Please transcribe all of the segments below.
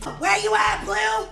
Where you at, Blue?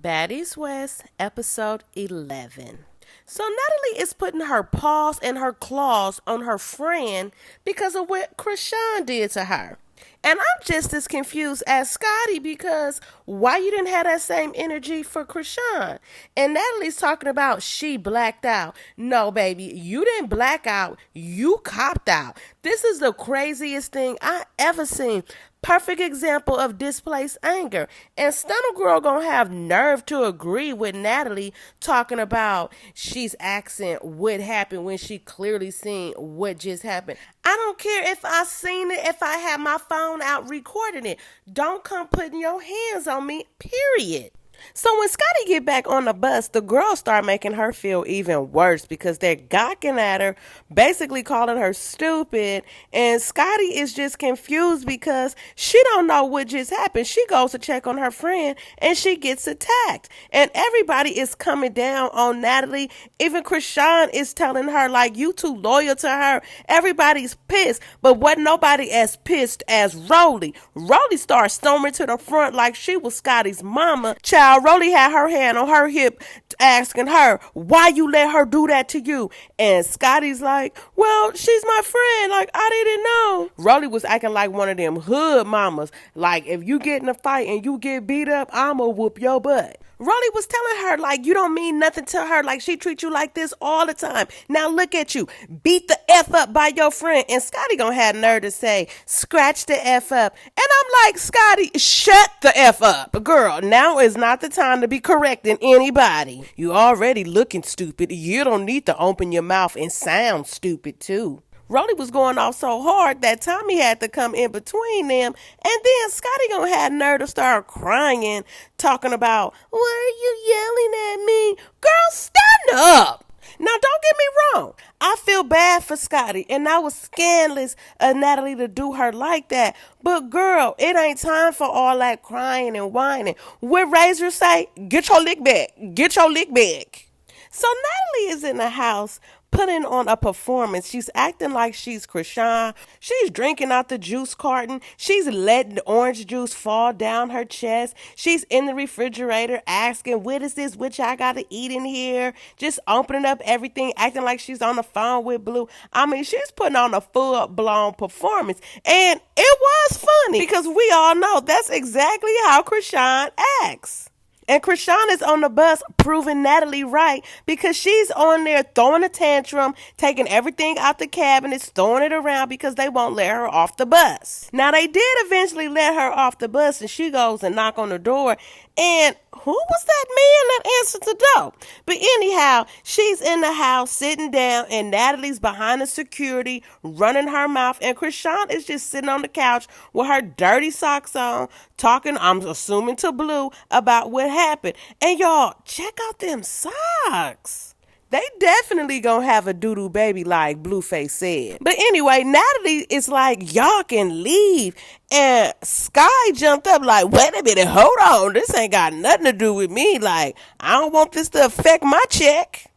Baddies West, episode 11. So Natalie is putting her paws and her claws on her friend because of what Chrisean did to her. And I'm just as confused as Scotty because why you didn't have that same energy for Chrisean? And Natalie's talking about she blacked out. No, baby, you didn't black out. You copped out. This is the craziest thing I ever seen. Perfect example of displaced anger. And Stunna girl gonna have nerve to agree with Natalie talking about she's asking what happened when she clearly seen what just happened. I don't care if I seen it, if I have my phone out recording it. Don't come putting your hands on me, period. So when Scotty get back on the bus, the girls start making her feel even worse because they're gawking at her, basically calling her stupid, and Scotty is just confused because she don't know what just happened. She goes to check on her friend and she gets attacked, and everybody is coming down on Natalie. Even Chrisean is telling her, like, you too loyal to her. Everybody's pissed, but wasn't nobody as pissed as Rolly. Rolly starts storming to the front like she was Scotty's mama. Rolly had her hand on her hip asking her, why you let her do that to you? And Scotty's like, well, she's my friend. Like, I didn't know. Rolly was acting like one of them hood mamas. Like, if you get in a fight and you get beat up, I'ma whoop your butt. Rolly was telling her, like, you don't mean nothing to her. Like, she treats you like this all the time. Now look at you. Beat the F up by your friend. And Scotty gonna have nerve to say, scratch the F up. And I'm like, Scotty, shut the F up. Girl, now is not the time to be correcting anybody. You already looking stupid. You don't need to open your mouth and sound stupid too. Rolly was going off so hard that Tommy had to come in between them, and then Scotty gonna have nerve to start crying, talking about, why are you yelling at me? Girl, stand up. Now, don't get me wrong. I feel bad for Scotty, and I was scandalous of Natalie to do her like that. But, girl, it ain't time for all that crying and whining. What Razor say? Get your lick back. Get your lick back. So, Natalie is in the house putting on a performance. She's acting like she's Chrisean. She's drinking out the juice carton. She's letting the orange juice fall down her chest. She's in the refrigerator asking, what is this? What y'all got to eat in here? Just opening up everything, acting like she's on the phone with Blue. I mean, she's putting on a full-blown performance. And it was funny because we all know that's exactly how Chrisean acts. And Chrisean is on the bus proving Natalie right because she's on there throwing a tantrum, taking everything out the cabinets, throwing it around because they won't let her off the bus. Now, they did eventually let her off the bus, and she goes and knock on the door. And who was that man that answered the door? But anyhow, she's in the house sitting down, and Natalie's behind the security running her mouth, and Chrisean is just sitting on the couch with her dirty socks on, talking, I'm assuming, to Blue about what happened. And y'all, check out them socks. They definitely gonna have a doo-doo baby like Blueface said. But anyway, Natalie is like, y'all can leave. And Sky jumped up like, wait a minute, hold on. This ain't got nothing to do with me. Like, I don't want this to affect my check.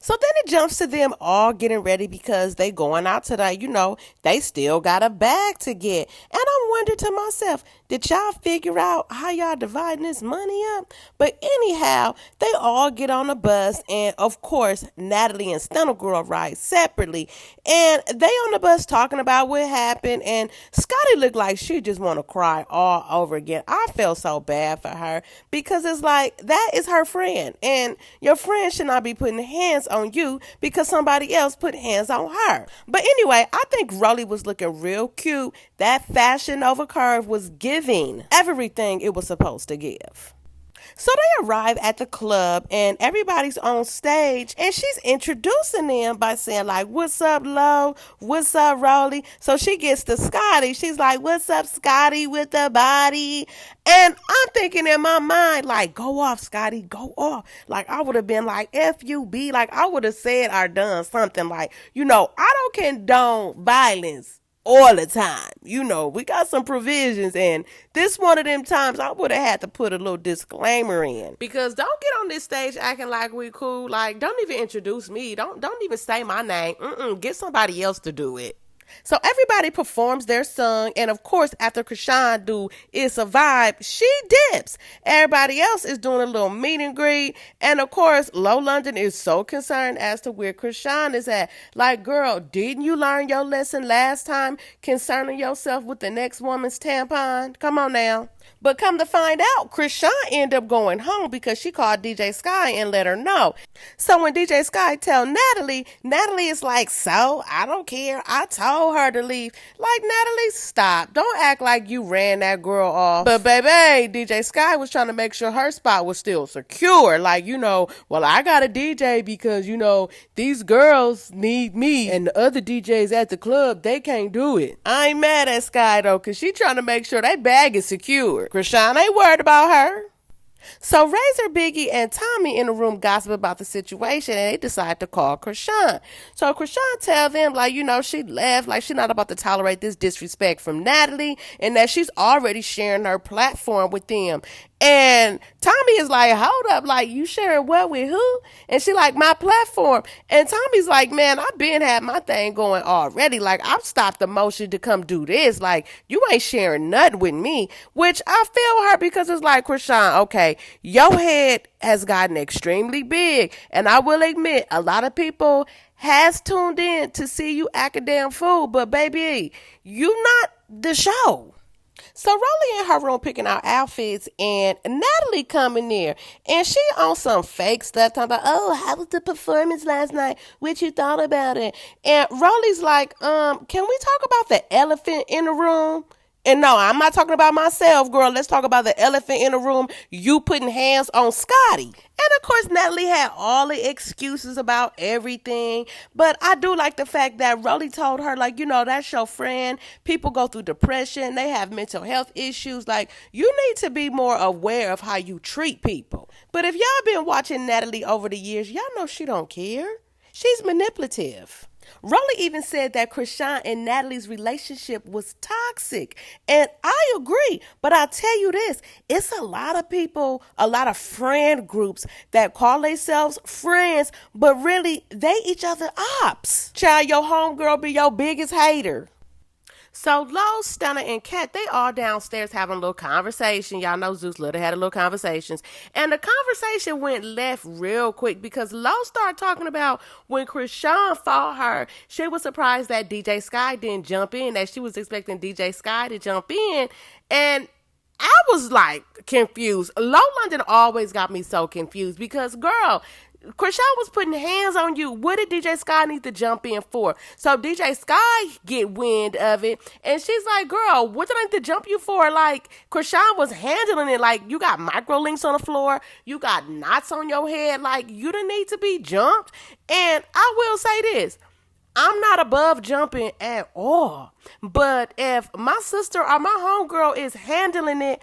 So then it jumps to them all getting ready because they going out today. You know, they still got a bag to get. And I'm wondering to myself, did y'all figure out how y'all dividing this money up? But anyhow, they all get on the bus. And of course, Natalie and Stunna girl ride separately. And they on the bus talking about what happened. And Scotty looked like she just want to cry all over again. I felt so bad for her because it's like, that is her friend. And your friend should not be putting hands on you because somebody else put hands on her. But anyway, I think Rolly was looking real cute. That fashion over curve was giving everything it was supposed to give. So they arrive at the club and everybody's on stage and she's introducing them by saying like, what's up, Lo? What's up, Rolly? So she gets to Scotty. She's like, what's up, Scotty with the body? And I'm thinking in my mind, like, go off, Scotty, go off. Like, I would have been like, F-U-B. Like, I would have said or done something like, you know, I don't condone violence all the time. You know, we got some provisions, and this one of them times I would have had to put a little disclaimer in. Because don't get on this stage acting like we cool. Like, don't even introduce me. Don't even say my name. Get somebody else to do it. So everybody performs their song, and of course, after Chrisean do It's a Vibe, she dips. Everybody else is doing a little meet and greet, and of course, Low London is so concerned as to where Chrisean is at. Like, girl, didn't you learn your lesson last time concerning yourself with the next woman's tampon? Come on now. But come to find out, Chrisean ended up going home because she called DJ Sky and let her know. So when DJ Sky tell Natalie, Natalie is like, so, I don't care. I told her to leave. Like, Natalie, stop. Don't act like you ran that girl off. But baby, DJ Sky was trying to make sure her spot was still secure. Like, well, I got a DJ because, these girls need me. And the other DJs at the club, they can't do it. I ain't mad at Sky, though, because she trying to make sure that bag is secure. Chrisean ain't worried about her. So Razor, Biggie, and Tommy in the room gossip about the situation, and they decide to call Chrisean. So Chrisean tell them, she left, she's not about to tolerate this disrespect from Natalie, and that she's already sharing her platform with them. And Tommy is like, hold up, you sharing what with who? And she like, my platform. And Tommy's like, man, I've been had my thing going already. I've stopped the motion to come do this. You ain't sharing nothing with me. Which I feel her because it's like, Chrisean, okay, your head has gotten extremely big. And I will admit, a lot of people has tuned in to see you act a damn fool. But baby, you not the show. So Rolly in her room picking out outfits, and Natalie coming there, and she on some fake stuff talking about, oh, how was the performance last night? What you thought about it? And Rolly's like, can we talk about the elephant in the room? And no, I'm not talking about myself, girl. Let's talk about the elephant in the room. You putting hands on Scotty. And of course, Natalie had all the excuses about everything. But I do like the fact that Rolly told her, that's your friend. People go through depression. They have mental health issues. You need to be more aware of how you treat people. But if y'all been watching Natalie over the years, y'all know she don't care. She's manipulative. Rolly even said that Chrisean and Natalie's relationship was toxic. And I agree. But I'll tell you this, it's a lot of people, a lot of friend groups that call themselves friends, but really they each other ops. Child, your homegirl be your biggest hater. So Lo, Stunna, and Kat, they all downstairs having a little conversation. Y'all know Zeus Little had a little conversations. And the conversation went left real quick because Lo started talking about when Chrisean fought her, she was surprised that DJ Sky didn't jump in, that she was expecting DJ Sky to jump in. And I was confused. Low London always got me so confused because, girl, Chrisean was putting hands on you. What did DJ Sky need to jump in for? So DJ Sky get wind of it, and she's like, girl, what did I need to jump you for? Chrisean was handling it you got micro links on the floor. You got knots on your head. You didn't need to be jumped. And I will say this. I'm not above jumping at all. But if my sister or my homegirl is handling it,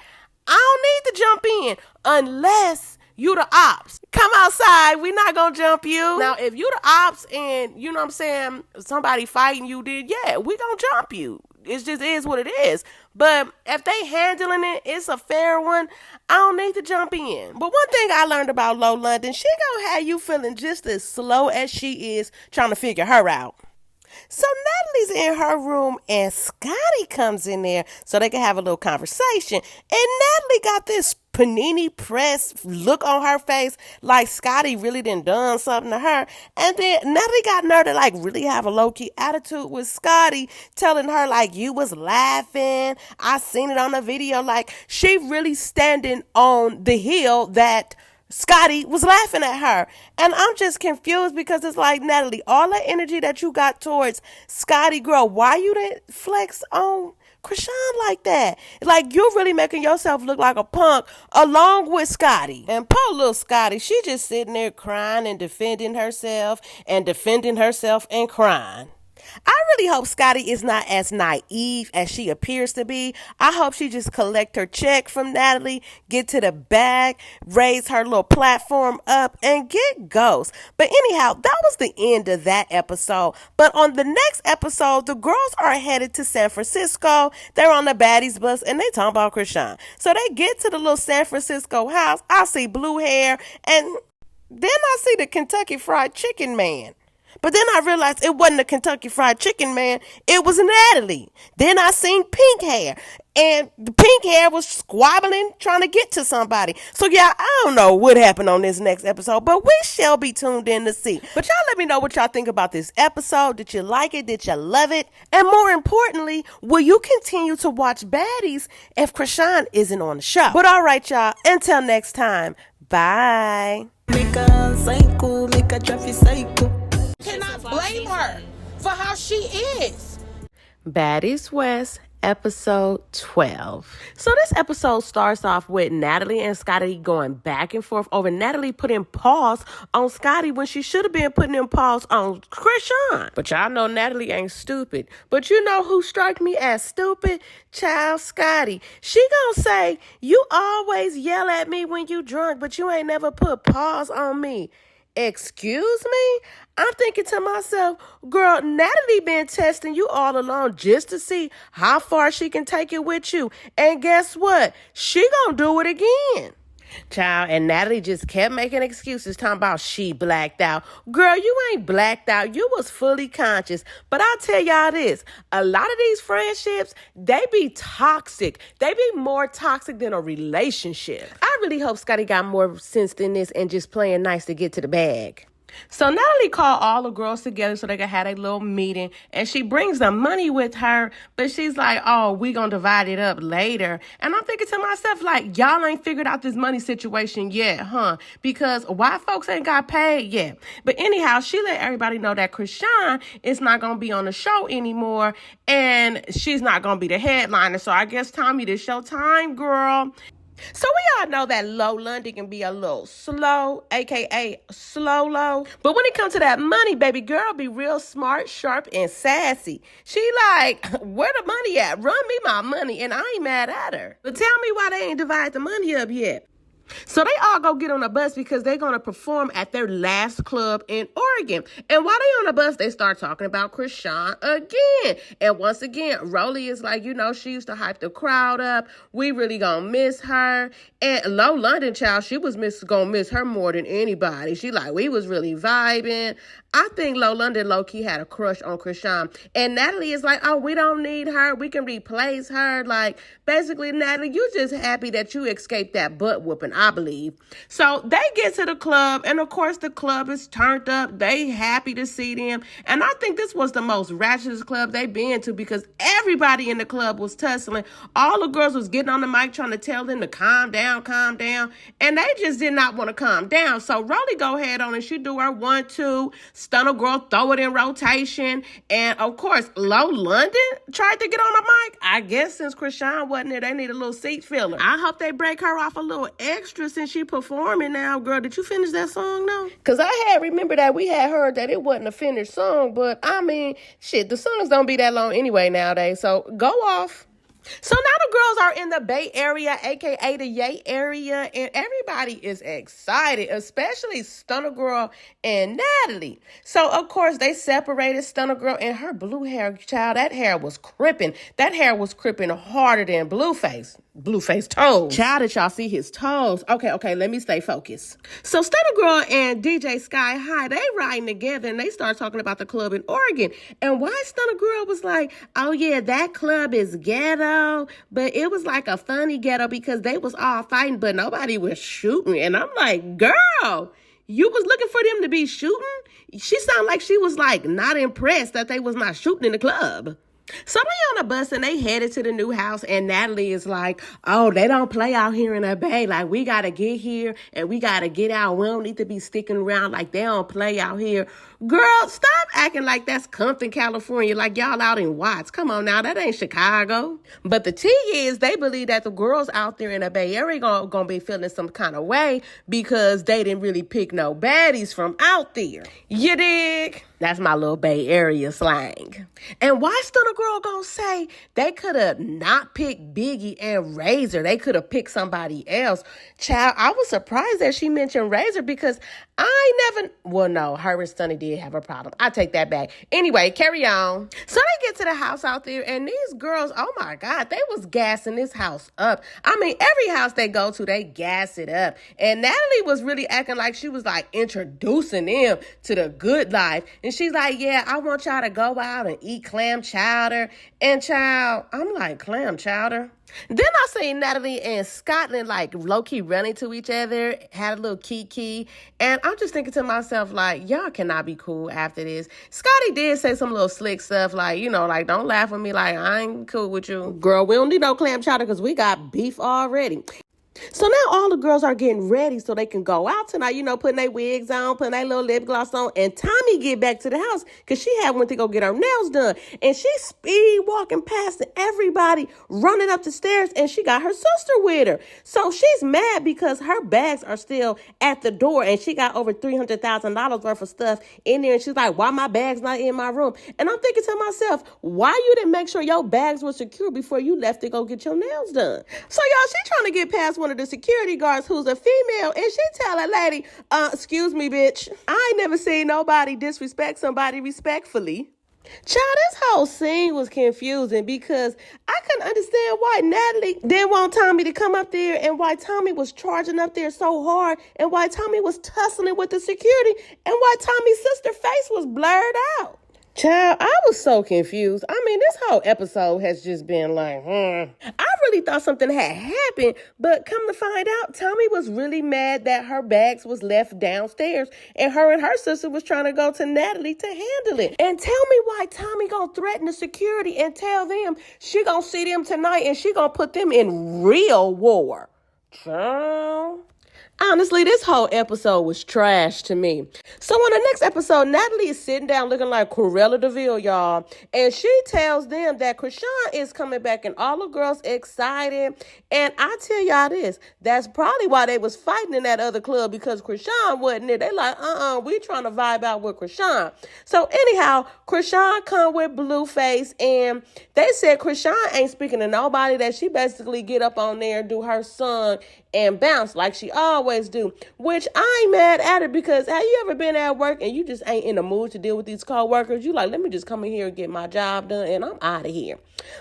I don't need to jump in unless you the ops. Come outside. We not gonna jump you. Now, if you the ops and, you know what I'm saying, somebody fighting you, then yeah, we gonna jump you. It just is what it is. But if they handling it, it's a fair one. I don't need to jump in. But one thing I learned about Low London, she gonna have you feeling just as slow as she is trying to figure her out. So Natalie's in her room and Scotty comes in there so they can have a little conversation. And Natalie got this panini press look on her face like Scotty really done something to her. And then Natalie got nerve to really have a low-key attitude with Scotty, telling her you was laughing. I seen it on the video. She really standing on the hill that Scotty was laughing at her. And I'm just confused because it's Natalie, all the energy that you got towards Scotty, girl, why you didn't flex on Chrisean like that? You're really making yourself look like a punk along with Scotty. And poor little Scotty, she just sitting there crying and defending herself and crying. I really hope Scotty is not as naive as she appears to be. I hope she just collect her check from Natalie, get to the bag, raise her little platform up, and get ghost. But anyhow, that was the end of that episode. But on the next episode, the girls are headed to San Francisco. They're on the Baddies Bus, and they talking about Chrisean. So they get to the little San Francisco house. I see blue hair, and then I see the Kentucky Fried Chicken man. But then I realized it wasn't a Kentucky Fried Chicken man. It was Natalie. Then I seen pink hair. And the pink hair was squabbling, trying to get to somebody. So, yeah, I don't know what happened on this next episode, but we shall be tuned in to see. But y'all let me know what y'all think about this episode. Did you like it? Did you love it? And more importantly, will you continue to watch Baddies if Chrisean isn't on the show? But all right, y'all, until next time, bye. Cannot Blame her for how she is. Baddies West, episode 12. So this episode starts off with Natalie and Scotty going back and forth over Natalie putting pause on Scotty when she should have been putting in pause on Chrisean. But y'all know Natalie ain't stupid. But you know who struck me as stupid? Child Scotty. She gonna say, you always yell at me when you drunk, but you ain't never put pause on me. Excuse me? I'm thinking to myself, girl, Natalie been testing you all along just to see how far she can take it with you. And guess what? She gonna do it again. Child, and Natalie just kept making excuses talking about she blacked out. Girl, you ain't blacked out. You was fully conscious. But I'll tell y'all this. A lot of these friendships, they be toxic. They be more toxic than a relationship. I really hope Scotty got more sense than this and just playing nice to get to the bag. So Natalie called all the girls together so they could have a little meeting, and she brings the money with her, but she's like, oh, we gonna divide it up later. And I'm thinking to myself, like, y'all ain't figured out this money situation yet, huh? Because why folks ain't got paid yet? But anyhow, she let everybody know that Chrisean is not gonna be on the show anymore, and she's not gonna be the headliner. So I guess, Tommy, this your time, girl. So we all know that Low London can be a little slow, aka slow. But when it comes to that money, baby girl be real smart, sharp, and sassy. She like, where the money at? Run me my money, and I ain't mad at her. But tell me why they ain't divide the money up yet. So they all go get on a bus because they're going to perform at their last club in Oregon. And while they on the bus, they start talking about Chrisean again. And once again, Rolly is like, you know, she used to hype the crowd up. We really going to miss her. And Low London, child, she was going to miss her more than anybody. She like, we was really vibing. I think Low London low-key had a crush on Chrisean. And Natalie is like, oh, we don't need her. We can replace her. Like, basically, Natalie, you just happy that you escaped that butt whooping, I believe. So they get to the club, and of course, the club is turned up. They happy to see them. And I think this was the most ratchetest club they been to because everybody in the club was tussling. All the girls was getting on the mic trying to tell them to calm down. And they just did not want to calm down. So Rolly go ahead on and she do her 1-2. Stunna girl, throw it in rotation. And of course, Low London tried to get on the mic. I guess since Chrisean wasn't there, they need a little seat filler. I hope they break her off a little extra since she performing now. Girl, did you finish that song though? Because I had remember that we had heard that it wasn't a finished song. But I mean, shit, the songs don't be that long anyway nowadays. So go off. So now the girls are in the Bay Area, a.k.a. the Yay area, and everybody is excited, especially Stunna Girl and Natalie. So, of course, they separated Stunna Girl and her blue hair, child. That hair was cripping. That hair was cripping harder than Blueface toes. Child, did y'all see his toes? Okay, let me stay focused. So Stunna Girl and DJ Sky High, they riding together and they start talking about the club in Oregon. And why Stunna Girl was like, oh yeah, that club is ghetto, but it was like a funny ghetto because they was all fighting, but nobody was shooting. And I'm like, girl, you was looking for them to be shooting? She sounded like she was like not impressed that they was not shooting in the club. So they on a bus and they headed to the new house and Natalie is like, oh, they don't play out here in the Bay. Like, we got to get here and we got to get out. We don't need to be sticking around like they don't play out here. Girl, stop acting like that's Compton, California, like y'all out in Watts. Come on now, that ain't Chicago. But the tea is they believe that the girls out there in the Bay Area gonna be feeling some kind of way because they didn't really pick no baddies from out there. You dig? That's my little Bay Area slang. And why Stunna Girl gonna say they could have not picked Biggie and Razor? They could have picked somebody else. Child, I was surprised that she mentioned Razor because I never, well, no, her and Stunna did have a problem. I take that back. Anyway, carry on. So they get to the house out there, and these girls, oh my God, they was gassing this house up. I mean, every house they go to, they gas it up. And Natalie was really acting like she was like introducing them to the good life. And she's like, yeah, I want y'all to go out and eat clam chowder. And child, I'm like, clam chowder? Then I see Natalie and Scotland like low-key running to each other, had a little kiki, and I'm just thinking to myself, like, y'all cannot be cool after this. Scotty did say some little slick stuff, like, you know, like, don't laugh at me, like, I ain't cool with you. Girl, we don't need no clam chowder because we got beef already. So now all the girls are getting ready so they can go out tonight, you know, putting their wigs on, putting their little lip gloss on. And Tommy get back to the house because she had went to go get her nails done. And she speed walking past everybody, running up the stairs, and she got her sister with her. So she's mad because her bags are still at the door and she got over $300,000 worth of stuff in there. And she's like, why my bag's not in my room? And I'm thinking to myself, why you didn't make sure your bags were secure before you left to go get your nails done? So y'all, she trying to get past one of the security guards who's a female, and she tell a lady, excuse me, bitch, I ain't never seen nobody disrespect somebody respectfully. Child, this whole scene was confusing because I couldn't understand why Natalie didn't want Tommy to come up there and why Tommy was charging up there so hard and why Tommy was tussling with the security and why Tommy's sister's face was blurred out. Child, I was so confused. I mean, this whole episode has just been like, I really thought something had happened, but come to find out, Tommy was really mad that her bags was left downstairs and her sister was trying to go to Natalie to handle it. And tell me why Tommy gonna threaten the security and tell them she gonna see them tonight and she gonna put them in real war. Child. Honestly, this whole episode was trash to me. So on the next episode, Natalie is sitting down looking like Cruella de Vil, y'all. And she tells them that Chrisean is coming back and all the girls excited. And I tell y'all this, that's probably why they was fighting in that other club because Chrisean wasn't there. They like, we trying to vibe out with Chrisean. So anyhow, Chrisean come with Blueface and they said Chrisean ain't speaking to nobody, that she basically get up on there, do her song and bounce like she always do, which I ain't mad at her because have you ever been at work and you just ain't in the mood to deal with these coworkers? You like, let me just come in here and get my job done and I'm out of here.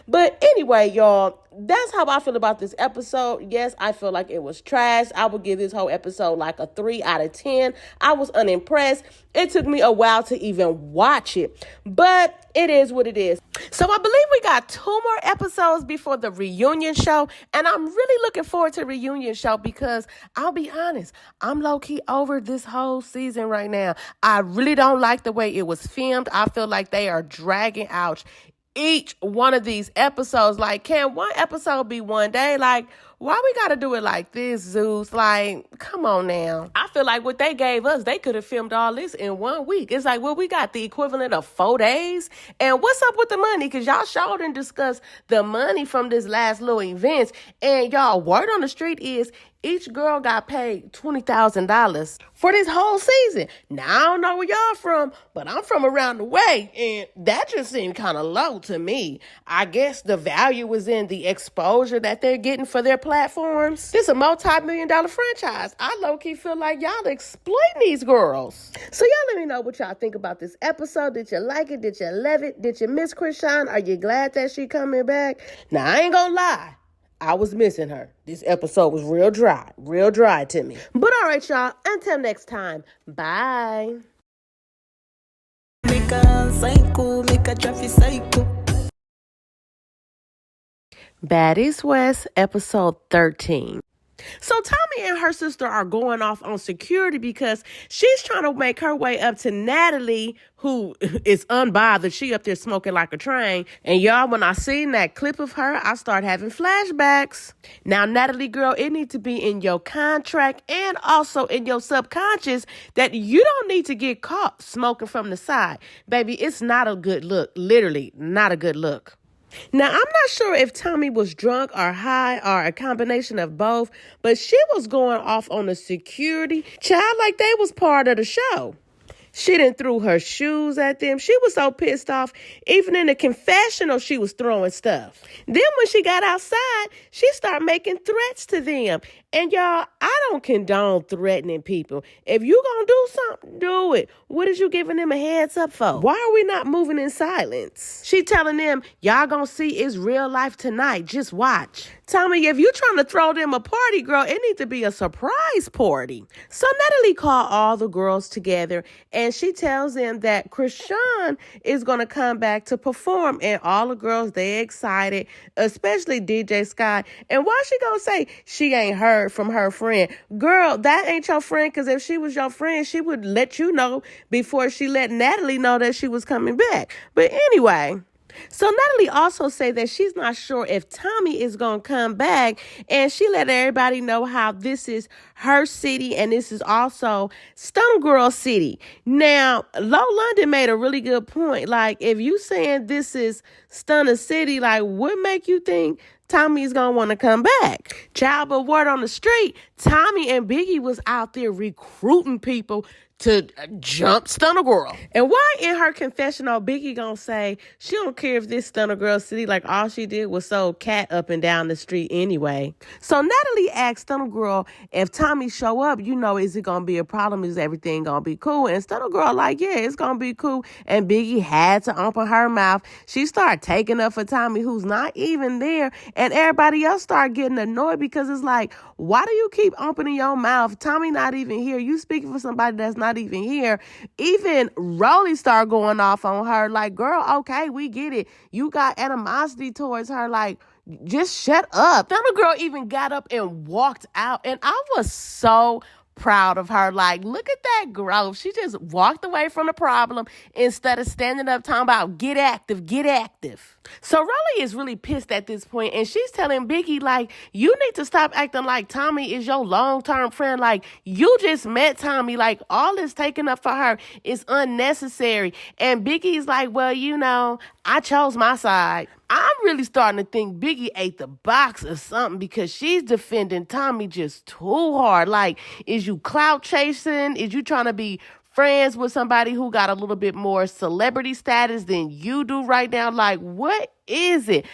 But anyway, y'all, that's how I feel about this episode. Yes, I feel like it was trash. I would give this whole episode like a 3 out of 10. I was unimpressed. It took me a while to even watch it, but it is what it is. So I believe we got 2 more episodes before the reunion show, and I'm really looking forward to the reunion show because I'll be honest, I'm low-key over this whole season right now. I really don't like the way it was filmed. I feel like they are dragging out each one of these episodes. Like, can one episode be one day? Like, why we gotta do it like this, Zeus? Like, come on now. I feel like what they gave us, they could have filmed all this in 1 week. It's like, well, we got the equivalent of 4 days. And what's up with the money? Because y'all sure didn't discuss the money from this last little event. And y'all, word on the street is each girl got paid $20,000 for this whole season. Now, I don't know where y'all from, but I'm from around the way, and that just seemed kind of low to me. I guess the value was in the exposure that they're getting for their platforms. This is a multi-million-dollar franchise. I low-key feel like y'all exploiting these girls. So y'all let me know what y'all think about this episode. Did you like it? Did you love it? Did you miss Chrisean? Are you glad that she coming back? Now, I ain't gonna lie. I was missing her. This episode was real dry to me. But all right, y'all, until next time, bye. Baddies West, episode 13. So Tommy and her sister are going off on security because she's trying to make her way up to Natalie, who is unbothered. She up there smoking like a train. And y'all, when I seen that clip of her, I start having flashbacks. Now, Natalie, girl, it needs to be in your contract and also in your subconscious that you don't need to get caught smoking from the side. Baby, it's not a good look. Literally, not a good look. Now, I'm not sure if Tommy was drunk or high or a combination of both, but she was going off on the security child like they was part of the show. She done threw her shoes at them. She was so pissed off. Even in the confessional, she was throwing stuff. Then when she got outside, she started making threats to them. And y'all, I don't condone threatening people. If you gonna do something, do it. What is you giving them a heads up for? Why are we not moving in silence? She telling them, y'all gonna see it's real life tonight. Just watch. Tommy, if you trying to throw them a party, girl, it needs to be a surprise party. So Natalie called all the girls together and she tells them that Chrisean is going to come back to perform. And all the girls, they excited, especially DJ Scott. And why she going to say she ain't heard from her friend? Girl, that ain't your friend, because if she was your friend, she would let you know before she let Natalie know that she was coming back. But anyway... So Natalie also said that she's not sure if Tommy is going to come back, and she let everybody know how this is her city and this is also Stunna Girl city. Now, Low London made a really good point. Like, if you saying this is Stunna city, like, what make you think Tommy's going to want to come back? Child, but word on the street, Tommy and Biggie was out there recruiting people to jump Stunna Girl. And why in her confessional, Biggie gonna say she don't care if this Stunna Girl city, like all she did was sold cat up and down the street anyway. So Natalie asked Stunna Girl, if Tommy show up, you know, is it gonna be a problem? Is everything gonna be cool? And Stunna Girl like, yeah, it's gonna be cool. And Biggie had to open her mouth. She started taking up for Tommy, who's not even there. And everybody else started getting annoyed because it's like, why do you keep opening your mouth? Tommy not even here. You speaking for somebody that's not even here. Even Rolly started going off on her like, girl, okay, we get it. You got animosity towards her. Like, just shut up. Stunna Girl even got up and walked out. And I was so proud of her. Like, look at that growth. She just walked away from the problem instead of standing up talking about get active, get active. So Rolly is really pissed at this point, and she's telling Biggie, like, you need to stop acting like Tommy is your long-term friend. Like, you just met Tommy. Like, all this taking up for her is unnecessary. And Biggie's like, well, you know, I chose my side. I'm really starting to think Biggie ate the box or something, because she's defending Tommy just too hard. Like, is you clout chasing? Is you trying to be friends with somebody who got a little bit more celebrity status than you do right now? Like, what is it?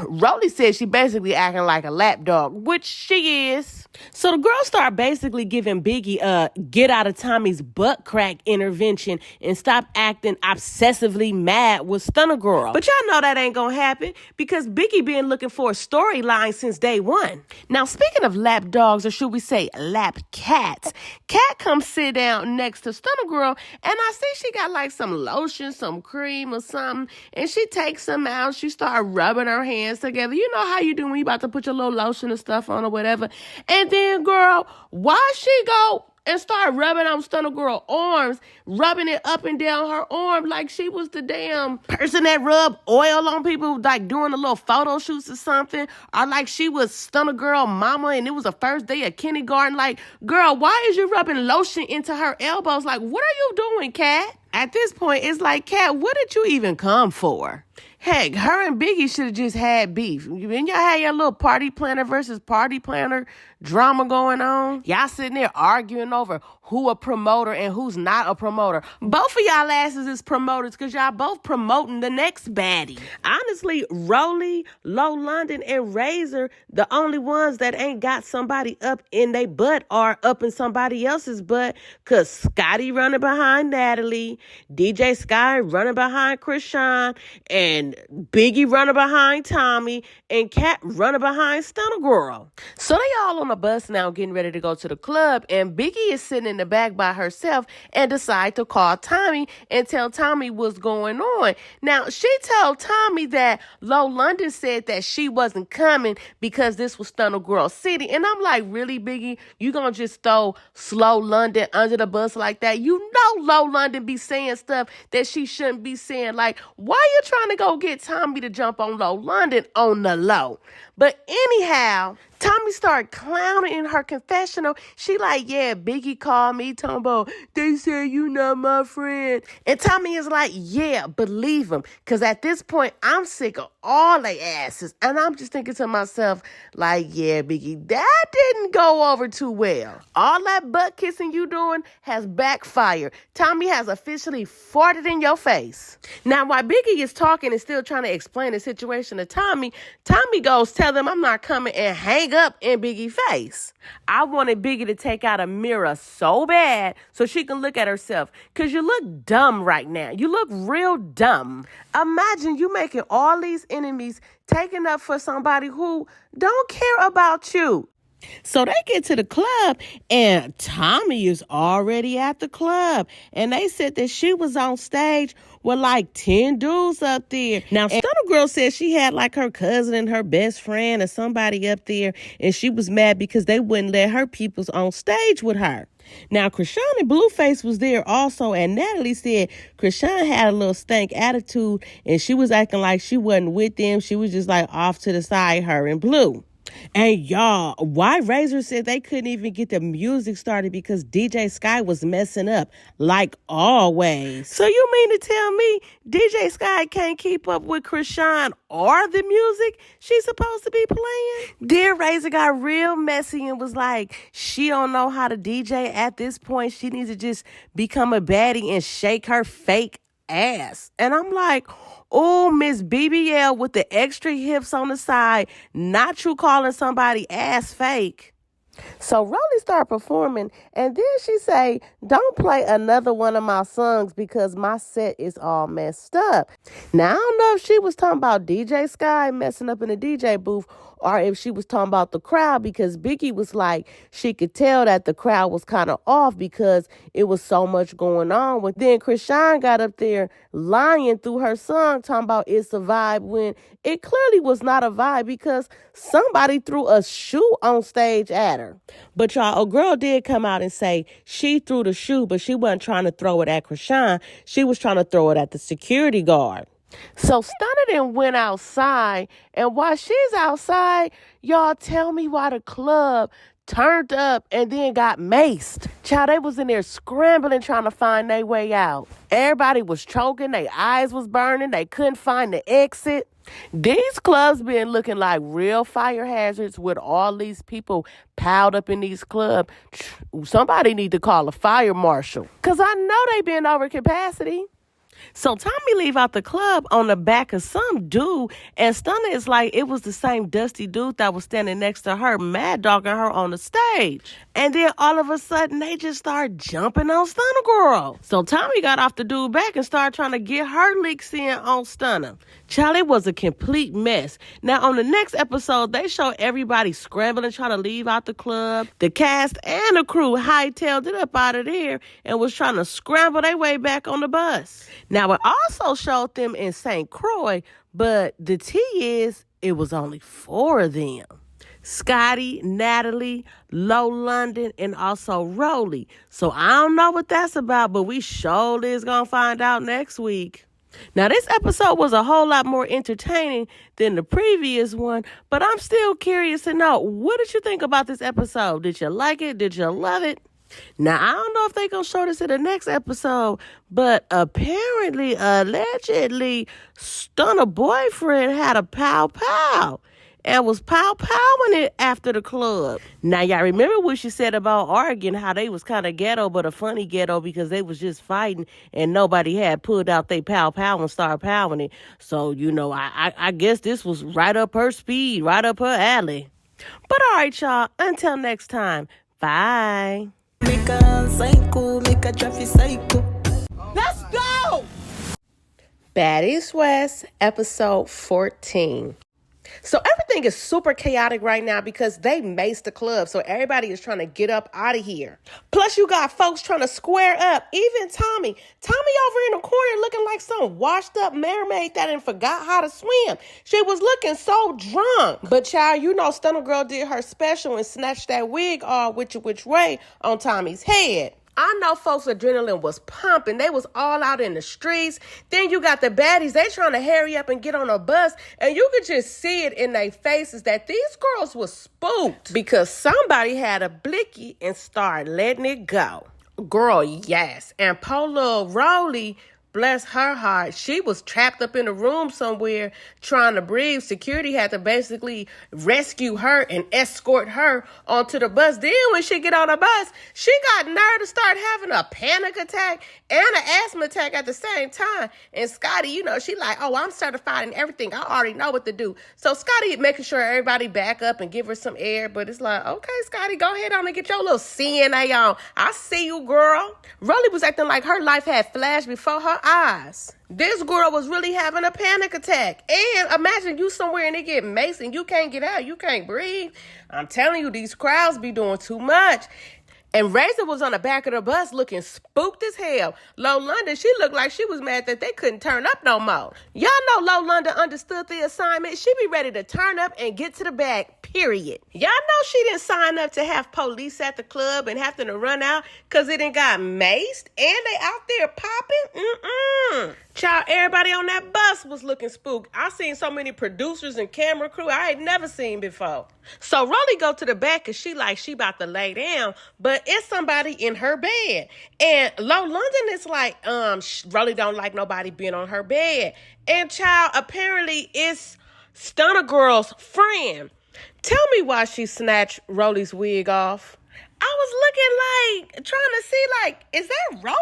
Rolly said she basically acting like a lapdog, which she is. So the girls start basically giving Biggie a get out of Tommy's butt crack intervention and stop acting obsessively mad with Stunna Girl. But y'all know that ain't gonna happen, because Biggie been looking for a storyline since day one. Now, speaking of lap dogs, or should we say lap cats, Cat comes sit down next to Stunna Girl, and I see she got like some lotion, some cream or something, and she takes some out. She start rubbing her hands together. You know how you do when you about to put your little lotion and stuff on or whatever. And then, girl, why she go and start rubbing on Stunna Girl arms, rubbing it up and down her arm like she was the damn person that rubbed oil on people, like doing a little photo shoots or something, or like she was Stunna Girl mama and it was the first day of kindergarten. Like, girl, why is you rubbing lotion into her elbows? Like, what are you doing, Cat? At this point, it's like, Cat, what did you even come for? Heck, her and Biggie should have just had beef. When y'all had your little party planner versus party planner drama going on, y'all sitting there arguing over who a promoter and who's not a promoter. Both of y'all asses is promoters, because y'all both promoting the next baddie. Honestly, Rolly, Low London, and Razor, the only ones that ain't got somebody up in their butt are up in somebody else's butt, because Scotty running behind Natalie, DJ Sky running behind Chrisean, and Biggie running behind Tommy, and Cat running behind Stunna Girl. So they all on the bus now getting ready to go to the club, and Biggie is sitting in the back by herself and decide to call Tommy and tell Tommy what's going on. Now, she told Tommy that Low London said that she wasn't coming because this was Stunna Girl City. And I'm like, really, Biggie? You gonna just throw Slow London under the bus like that? You know Low London be saying stuff that she shouldn't be saying. Like, why you trying to go get Tommy to jump on Low London on the low? But anyhow, Tommy started clowning in her confessional. She like, yeah, Biggie called me talking about, they say you not my friend. And Tommy is like, yeah, believe him. Because at this point, I'm sick of all they asses. And I'm just thinking to myself, like, yeah, Biggie, that didn't go over too well. All that butt kissing you doing has backfired. Tommy has officially farted in your face. Now, while Biggie is talking and still trying to explain the situation to Tommy, Tommy goes, tell them I'm not coming, and hang up in Biggie's face. I wanted Biggie to take out a mirror so bad so she can look at herself, because you look dumb right now. You look real dumb. Imagine you making all these enemies taking up for somebody who don't care about you. So they get to the club, and Tommy is already at the club. And they said that she was on stage with like 10 dudes up there. Now, Stunna Girl said she had like her cousin and her best friend or somebody up there, and she was mad because they wouldn't let her peoples on stage with her. Now, Chrisean and Blueface was there also, and Natalie said Chrisean had a little stank attitude, and she was acting like she wasn't with them. She was just like off to the side, her and Blue. And y'all, why Razor said they couldn't even get the music started because DJ Sky was messing up, like always. So you mean to tell me DJ Sky can't keep up with Chrisean or the music she's supposed to be playing? Dear Razor got real messy and was like, she don't know how to DJ at this point. She needs to just become a baddie and shake her fake ass. And I'm like, oh, Miss BBL with the extra hips on the side, not you calling somebody ass fake. So Rolly started performing, and then she say, don't play another one of my songs because my set is all messed up. Now, I don't know if she was talking about DJ Sky messing up in the DJ booth or if she was talking about the crowd, because Biggie was like, she could tell that the crowd was kind of off because it was so much going on. But then Chrisean got up there lying through her song talking about it's a vibe when it clearly was not a vibe because somebody threw a shoe on stage at her. But y'all, a girl did come out and say she threw the shoe, but she wasn't trying to throw it at Chrisean. She was trying to throw it at the security guard. So Stunna then went outside, and while she's outside, y'all tell me why the club turned up and then got maced. Child, they was in there scrambling trying to find their way out. Everybody was choking, their eyes was burning, they couldn't find the exit. These clubs been looking like real fire hazards with all these people piled up in these clubs. Somebody need to call a fire marshal, because I know they been over capacity. So Tommy leave out the club on the back of some dude, and Stunna is like, it was the same dusty dude that was standing next to her, mad dogging her on the stage. And then all of a sudden, they just start jumping on Stunna Girl. So Tommy got off the dude back and started trying to get her licks in on Stunna. Child, it was a complete mess. Now, on the next episode, they show everybody scrambling, trying to leave out the club. The cast and the crew hightailed it up out of there and was trying to scramble their way back on the bus. Now, it also showed them in St. Croix, but the tea is it was only 4 of them. Scotty, Natalie, Low London, and also Rolly. So I don't know what that's about, but we surely is going to find out next week. Now, this episode was a whole lot more entertaining than the previous one, but I'm still curious to know, what did you think about this episode? Did you like it? Did you love it? Now, I don't know if they're going to show this in the next episode, but apparently, allegedly, Stunna boyfriend had a pow-pow and was pow-powing it after the club. Now, y'all remember what she said about Oregon, how they was kind of ghetto, but a funny ghetto because they was just fighting and nobody had pulled out they pow-pow and started powing it. So, you know, I guess this was right up her speed, right up her alley. But all right, y'all, until next time, bye. Make a psycho, make a traffic psycho. Let's go! Baddies West, episode 14. So everything is super chaotic right now because they maced the club. So everybody is trying to get up out of here. Plus you got folks trying to square up. Even Tommy. Tommy over in the corner looking like some washed up mermaid that done forgot how to swim. She was looking so drunk. But child, you know Stunna Girl did her special and snatched that wig all which way on Tommy's head. I know folks' adrenaline was pumping. They was all out in the streets. Then you got the baddies. They trying to hurry up and get on a bus. And you could just see it in their faces that these girls was spooked because somebody had a blicky and started letting it go. Girl, yes. And poor little Rolly, bless her heart, she was trapped up in a room somewhere trying to breathe. Security had to basically rescue her and escort her onto the bus. Then when she get on the bus, she got nerve to start having a panic attack and an asthma attack at the same time. And Scotty, you know, she like, oh, I'm certified in everything. I already know what to do. So Scotty making sure everybody back up and give her some air. But it's like, okay, Scotty, go ahead on and get your little CNA on. I see you, girl. Rolly was acting like her life had flashed before her eyes. This girl was really having a panic attack. And imagine you somewhere and they get maced and you can't get out. You can't breathe. I'm telling you, these crowds be doing too much. And Razor was on the back of the bus looking spooked as hell. Low London, she looked like she was mad that they couldn't turn up no more. Y'all know Low London understood the assignment. She be ready to turn up and get to the bag, period. Y'all know she didn't sign up to have police at the club and having to run out because it done got maced and they out there popping. Child, everybody on that bus was looking spooked. I seen so many producers and camera crew I had never seen before. So Rolly go to the back because she about to lay down, but it's somebody in her bed. And Low London is like, Rolly don't like nobody being on her bed. And child, apparently it's Stunna Girl's friend. Tell me why she snatched Rolly's wig off. I was looking like, trying to see like, is that Rolly?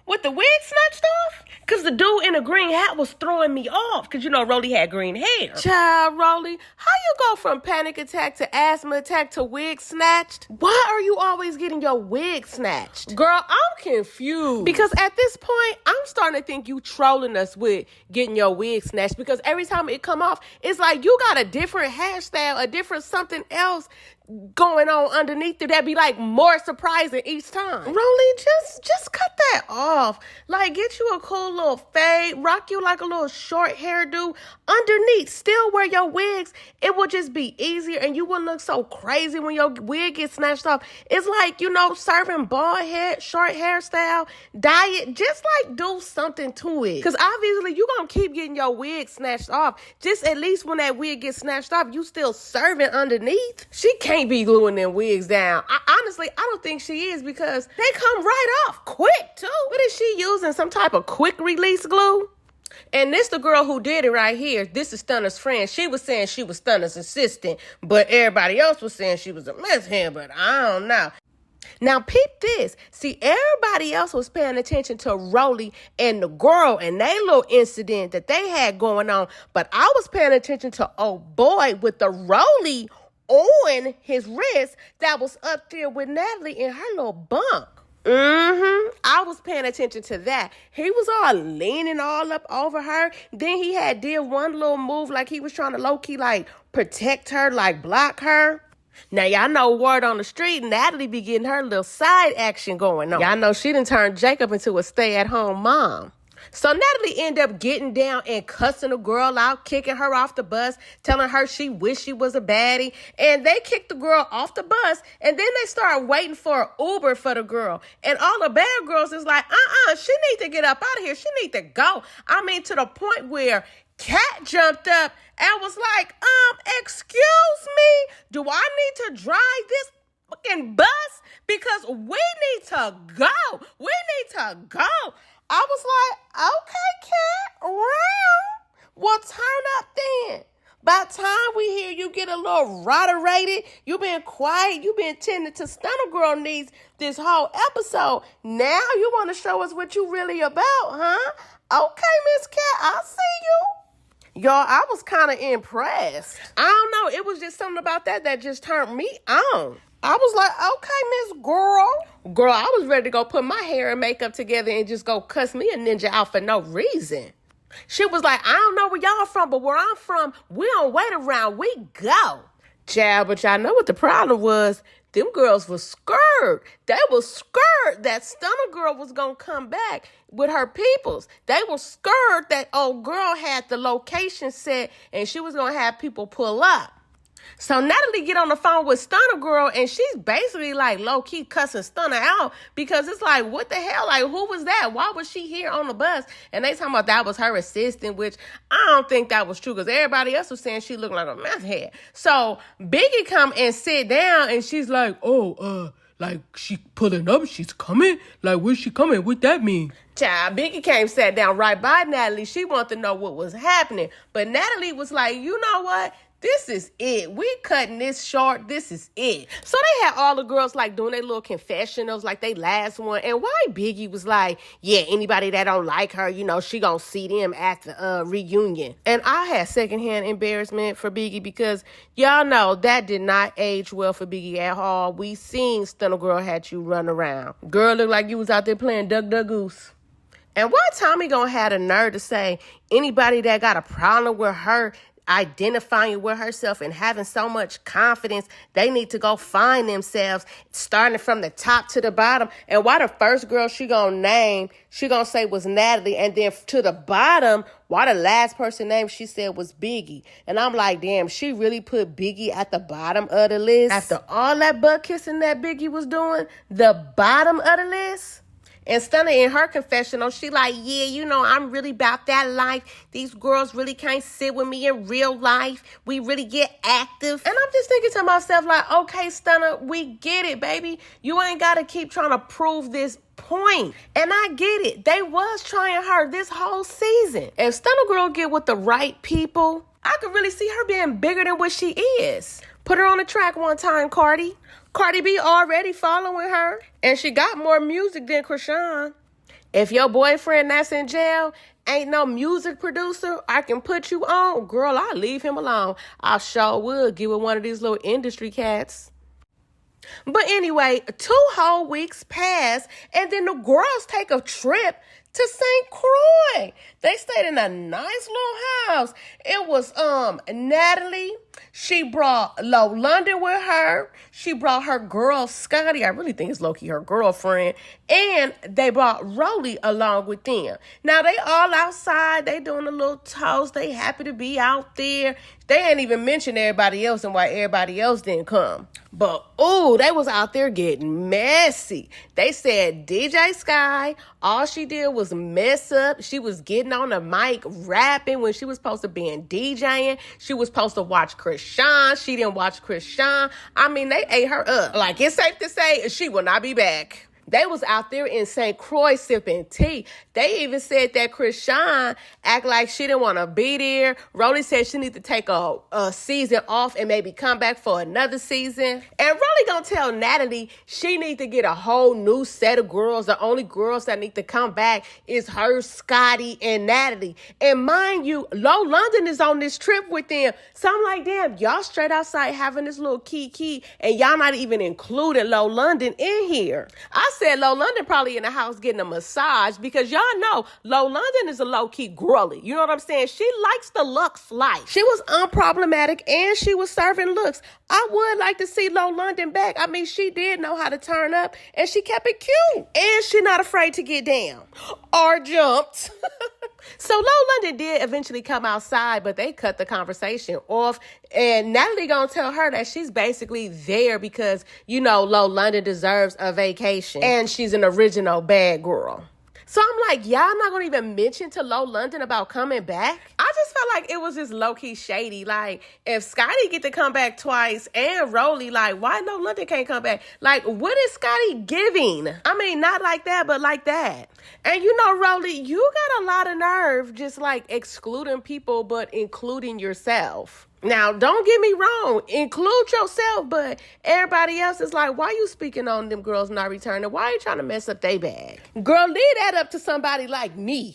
With the wig snatched off? Because the dude in the green hat was throwing me off. Because, you know, Rolly had green hair. Child, Rolly, how you go from panic attack to asthma attack to wig snatched? Why are you always getting your wig snatched? Girl, I'm confused. Because at this point, I'm starting to think you trolling us with getting your wig snatched. Because every time it come off, it's like you got a different hairstyle, a different something else going on underneath it that be like more surprising each time. Rolly, just cut that off. Like, get you a cool little fade, rock you like a little short hairdo underneath. Still wear your wigs. It will just be easier and you wouldn't look so crazy when your wig gets snatched off. It's like, you know, serving bald head, short hairstyle, diet. Just like do something to it. Because obviously you gonna keep getting your wig snatched off. Just at least when that wig gets snatched off, you still serving underneath. She can't be gluing them wigs down. Honestly, I don't think she is because they come right off quick too. What is she using? Some type of quick release glue? And this the girl who did it right here. This is Stunna's friend. She was saying she was Stunna's assistant, but everybody else was saying she was a mess hand, but I don't know. Now, peep this. See, everybody else was paying attention to Rolly and the girl and their little incident that they had going on, but I was paying attention to old boy with the Rolly on his wrist that was up there with Natalie in her little bunk. I was paying attention to that. He was all leaning all up over her. Then he did one little move like he was trying to low-key like protect her, like block her. Now, y'all know word on the street, Natalie be getting her little side action going on. Y'all know she done turned Jacob into a stay-at-home mom. So Natalie ended up getting down and cussing the girl out, kicking her off the bus, telling her she wished she was a baddie. And they kicked the girl off the bus, and then they started waiting for an Uber for the girl. And all the bad girls is like, she need to get up out of here. She need to go. I mean, to the point where Kat jumped up and was like, excuse me, do I need to drive this fucking bus? Because we need to go. We need to go. I was like, okay, Kat, around. Well, turn up then. By the time we hear you get a little roderated, you been quiet, you been tending to Stunna Girl needs this whole episode. Now you want to show us what you really about, huh? Okay, Miss Kat, I see you. Y'all, I was kind of impressed. I don't know. It was just something about that just turned me on. I was like, okay, Miss Girl. Girl, I was ready to go put my hair and makeup together and just go cuss me a ninja out for no reason. She was like, I don't know where y'all from, but where I'm from, we don't wait around, we go. Child, but y'all know what the problem was. Them girls was scared. They was scared that Stunna Girl was going to come back with her peoples. They were scared that old girl had the location set and she was going to have people pull up. So Natalie get on the phone with Stunna girl, and she's basically like low-key cussing Stunna out because it's like, what the hell? Like, who was that? Why was she here on the bus? And they talking about that was her assistant, which I don't think that was true because everybody else was saying she looked like a meth head. So Biggie come and sit down, and she's like, like she pulling up, she's coming? Like, where's she coming? What that mean? Child, Biggie came sat down right by Natalie. She wanted to know what was happening. But Natalie was like, you know what? This is it. We cutting this short. This is it. So they had all the girls like doing their little confessionals like they last one. And why Biggie was like, yeah, anybody that don't like her, you know, she gonna see them at the reunion. And I had secondhand embarrassment for Biggie because y'all know that did not age well for Biggie at all. We seen Stunna Girl had you run around. Girl looked like you was out there playing Duck Duck Goose. And why Tommy gonna have the nerve to say anybody that got a problem with her identifying with herself and having so much confidence, they need to go find themselves, starting from the top to the bottom. And why the first girl she gonna name, she gonna say was Natalie, and then to the bottom, why the last person name she said was Biggie. And I'm like, damn, she really put Biggie at the bottom of the list? After all that butt kissing that Biggie was doing, the bottom of the list? And Stunna in her confessional, she like, yeah, you know, I'm really about that life. These girls really can't sit with me in real life. We really get active. And I'm just thinking to myself like, okay, Stunna, we get it, baby. You ain't got to keep trying to prove this point. And I get it. They was trying her this whole season. If Stunna Girl get with the right people, I could really see her being bigger than what she is. Put her on the track one time, Cardi. Cardi B already following her, and she got more music than Chrisean. If your boyfriend that's in jail ain't no music producer I can put you on, girl, I'll leave him alone. I sure would get with one of these little industry cats. But anyway, 2 whole weeks pass, and then the girls take a trip to St. Croix. They stayed in a nice little house. It was Natalie. She brought Low London with her. She brought her girl Scotty. I really think it's low-key her girlfriend. And they brought Rolly along with them. Now they all outside. They doing a little toast. They happy to be out there. They ain't even mentioned everybody else and why everybody else didn't come. But, ooh, they was out there getting messy. They said DJ Sky, all she did was mess up. She was getting on the mic rapping when she was supposed to be in DJing. She was supposed to watch Chrisean. She didn't watch Chrisean. I mean, they ate her up. Like, it's safe to say she will not be back. They was out there in St. Croix sipping tea. They even said that Chrisean act like she didn't want to be there. Rolly said she need to take a season off and maybe come back for another season. And Rolly gonna tell Natalie she need to get a whole new set of girls. The only girls that need to come back is her, Scotty, and Natalie. And mind you, Low London is on this trip with them. So I'm like, damn, y'all straight outside having this little kiki, and y'all not even including Low London in here. I said Low London probably in the house getting a massage because y'all know Low London is a low-key girly. You know what I'm saying? She likes the looks life. She was unproblematic and she was serving looks. I would like to see Low London back. I mean, she did know how to turn up and she kept it cute. And she not afraid to get down or jumped. So Low London did eventually come outside, but they cut the conversation off. And Natalie gonna tell her that she's basically there because, you know, Low London deserves a vacation. And she's an original bad girl. So I'm like, y'all not gonna even mention to Low London about coming back? I just felt like it was just low-key shady. Like, if Scotty get to come back twice and Rolly, like, why Low London can't come back? Like, what is Scotty giving? I mean, not like that, but like that. And you know, Rolly, you got a lot of nerve just like excluding people, but including yourself. Now, don't get me wrong, include yourself, but everybody else is like, why you speaking on them girls not returning? Why are you trying to mess up their bag? Girl, leave that up to somebody like me.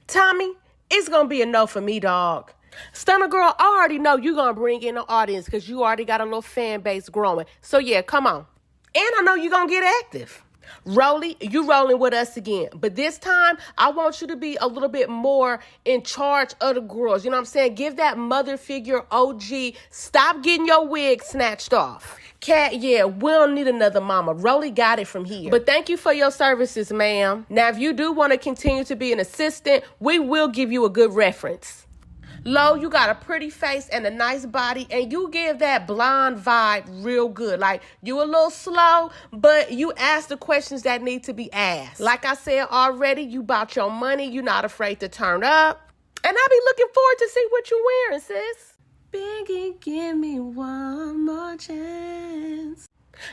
Tommy, it's going to be a no for me, dog. Stunna Girl, I already know you're going to bring in an audience because you already got a little fan base growing. So, yeah, come on. And I know you're going to get active. Rolly, you rolling with us again. But this time, I want you to be a little bit more in charge of the girls. You know what I'm saying? Give that mother figure OG. Stop getting your wig snatched off. Cat, yeah, we don't need another mama. Rolly got it from here. But thank you for your services, ma'am. Now, if you do want to continue to be an assistant, we will give you a good reference. Lo, you got a pretty face and a nice body, and you give that blonde vibe real good. Like, you a little slow, but you ask the questions that need to be asked. Like I said already, you bought your money. You're not afraid to turn up. And I be looking forward to see what you wearing, sis. Biggie, give me one more chance.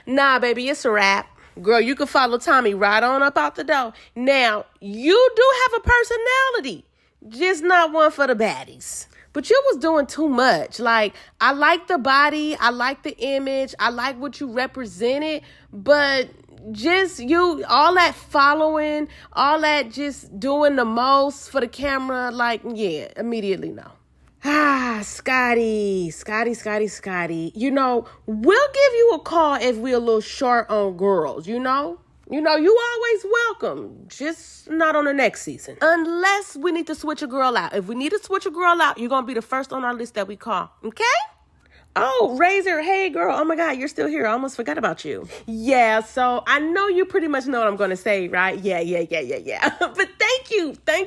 Nah, baby, it's a wrap. Girl, you can follow Tommy right on up out the door. Now, you do have a personality, just not one for the baddies. But you was doing too much. Like, I like the body, I like the image, I like what you represented, but just you, all that following, all that just doing the most for the camera, like, yeah, immediately no. Scotty. You know, we'll give you a call if we're a little short on girls, you know? You always welcome, just not on the next season. Unless we need to switch a girl out. If we need to switch a girl out, you're going to be the first on our list that we call, okay? Oh, Razor, hey girl, oh my God, you're still here. I almost forgot about you. Yeah, so I know you pretty much know what I'm going to say, right? Yeah. But thank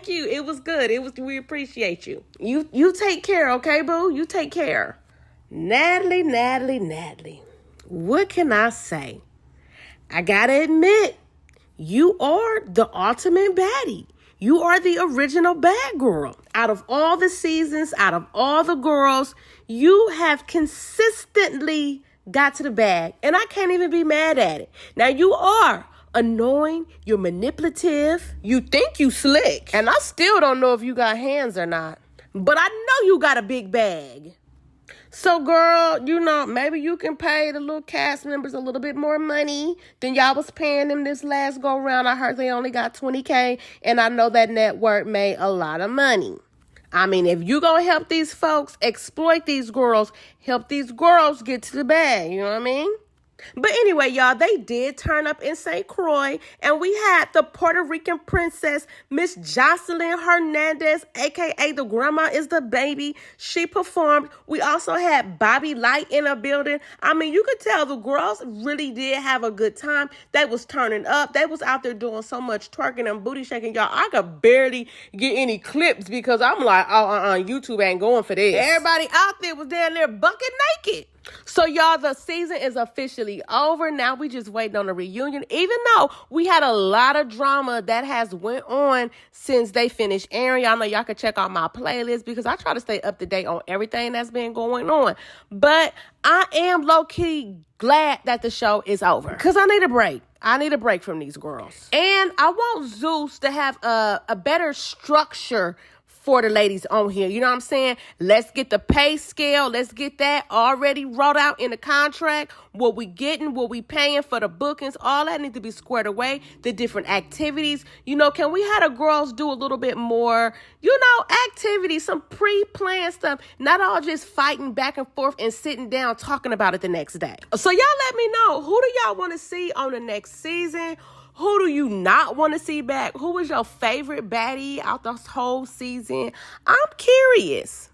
you. It was good. We appreciate you. You take care, okay, boo? You take care. Natalie. What can I say? I gotta admit, you are the ultimate baddie. You are the original bad girl. Out of all the seasons, out of all the girls, you have consistently got to the bag. And I can't even be mad at it. Now, you are annoying. You're manipulative. You think you slick. And I still don't know if you got hands or not. But I know you got a big bag. So, girl, maybe you can pay the little cast members a little bit more money than y'all was paying them this last go round. I heard they only got $20K, and I know that network made a lot of money. I mean, if you gonna help these folks exploit these girls, help these girls get to the bag, you know what I mean? But anyway, y'all, they did turn up in St. Croix, and we had the Puerto Rican princess, Miss Jocelyn Hernandez, a.k.a. the grandma is the baby. She performed. We also had Bobby Light in a building. I mean, you could tell the girls really did have a good time. They was turning up. They was out there doing so much twerking and booty shaking. Y'all, I could barely get any clips because I'm like, YouTube ain't going for this. Everybody out there was down there bucket naked. So, y'all, the season is officially over. Now we just waiting on a reunion, even though we had a lot of drama that has went on since they finished airing. Y'all know y'all can check out my playlist because I try to stay up to date on everything that's been going on. But I am low-key glad that the show is over because I need a break. I need a break from these girls. And I want Zeus to have a better structure for the ladies on here. You know what I'm saying? Let's get the pay scale. Let's get that already wrote out in the contract. What we getting, what we paying for the bookings, all that need to be squared away. The different activities. Can we have the girls do a little bit more, activities, some pre-planned stuff, not all just fighting back and forth and sitting down talking about it the next day. So y'all let me know, who do y'all want to see on the next season? Who do you not want to see back? Who was your favorite baddie out this whole season? I'm curious.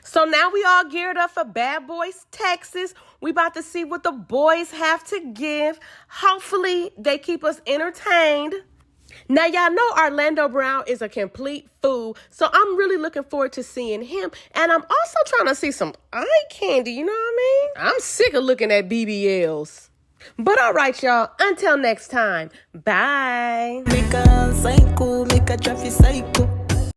So now we all geared up for Bad Boys, Texas. We about to see what the boys have to give. Hopefully they keep us entertained. Now, y'all know Orlando Brown is a complete fool, so I'm really looking forward to seeing him. And I'm also trying to see some eye candy, you know what I mean? I'm sick of looking at BBLs. But all right, y'all, until next time, bye. Make a psycho, make a traffic psycho.